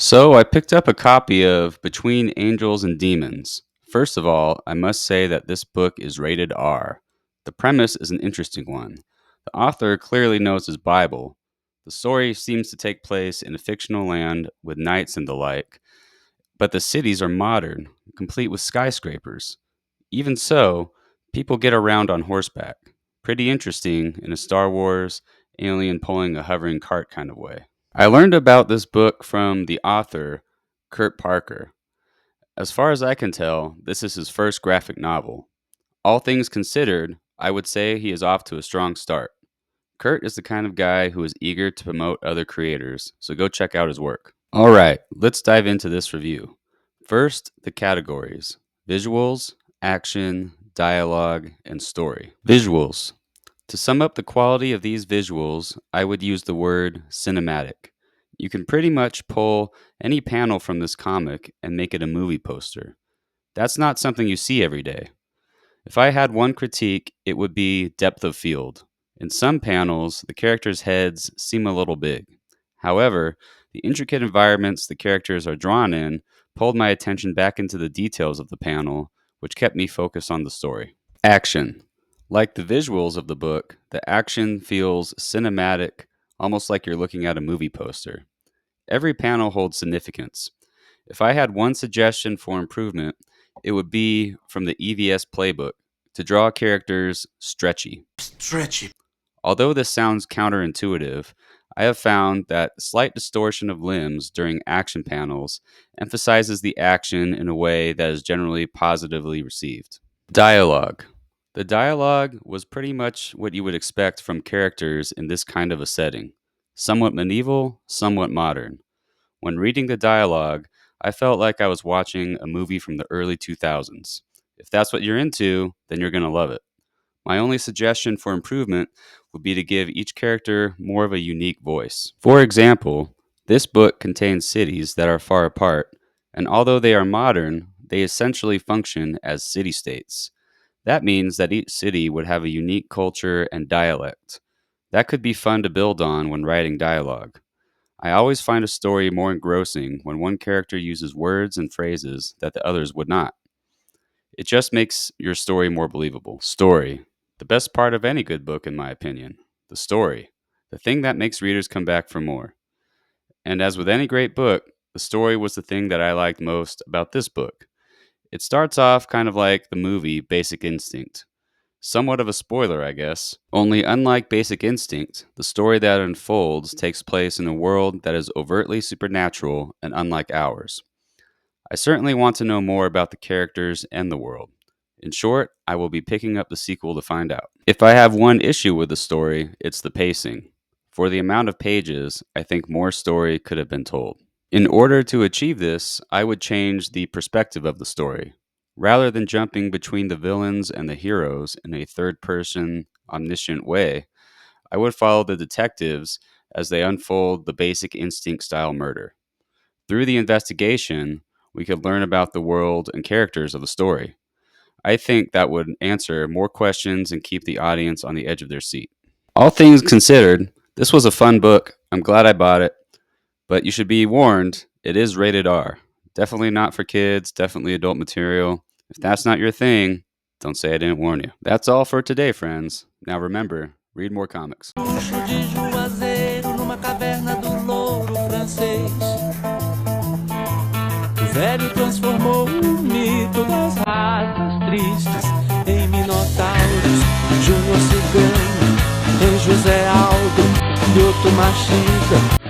So I picked up a copy of Between Angels and Demons. First of all, I must say that this book is rated R. The premise is an interesting one. The author clearly knows his Bible. The story seems to take place in a fictional land with knights and the like, but the cities are modern, complete with skyscrapers. Even so, people get around on horseback. Pretty interesting in a Star Wars alien pulling a hovering cart kind of way. I learned about this book from the author, Kurt Parker. As far as I can tell, this is his first graphic novel. All things considered, I would say he is off to a strong start. Kurt is the kind of guy who is eager to promote other creators, so go check out his work. Alright, let's dive into this review. First, the categories: visuals, action, dialogue, and story. Visuals. To sum up the quality of these visuals, I would use the word cinematic. You can pretty much pull any panel from this comic and make it a movie poster. That's not something you see every day. If I had one critique, it would be depth of field. In some panels, the characters' heads seem a little big. However, the intricate environments the characters are drawn in pulled my attention back into the details of the panel, which kept me focused on the story. Action. Like the visuals of the book, the action feels cinematic, almost like you're looking at a movie poster. Every panel holds significance. If I had one suggestion for improvement, it would be from the EVS playbook to draw characters stretchy. Although this sounds counterintuitive, I have found that slight distortion of limbs during action panels emphasizes the action in a way that is generally positively received. Dialogue. The dialogue was pretty much what you would expect from characters in this kind of a setting. Somewhat medieval, somewhat modern. When reading the dialogue, I felt like I was watching a movie from the early 2000s. If that's what you're into, then you're going to love it. My only suggestion for improvement would be to give each character more of a unique voice. For example, this book contains cities that are far apart, and although they are modern, they essentially function as city-states. That means that each city would have a unique culture and dialect. That could be fun to build on when writing dialogue. I always find a story more engrossing when one character uses words and phrases that the others would not. It just makes your story more believable. Story. The best part of any good book, in my opinion. The story. The thing that makes readers come back for more. And as with any great book, the story was the thing that I liked most about this book. It starts off kind of like the movie Basic Instinct. Somewhat of a spoiler, I guess. Only unlike Basic Instinct, the story that unfolds takes place in a world that is overtly supernatural and unlike ours. I certainly want to know more about the characters and the world. In short, I will be picking up the sequel to find out. If I have one issue with the story, it's the pacing. For the amount of pages, I think more story could have been told. In order to achieve this, I would change the perspective of the story. Rather than jumping between the villains and the heroes in a third-person, omniscient way, I would follow the detectives as they unfold the Basic Instinct-style murder. Through the investigation, we could learn about the world and characters of the story. I think that would answer more questions and keep the audience on the edge of their seat. All things considered, this was a fun book. I'm glad I bought it. But you should be warned, it is rated R. Definitely not for kids, definitely adult material. If that's not your thing, don't say I didn't warn you. That's all for today, friends. Now remember, read more comics. Luxo de Juazeiro numa caverna do louro francês. O velho transformou o mito das raças tristes em minotauros. Júnior Cigano, em José Aldo e outro machista.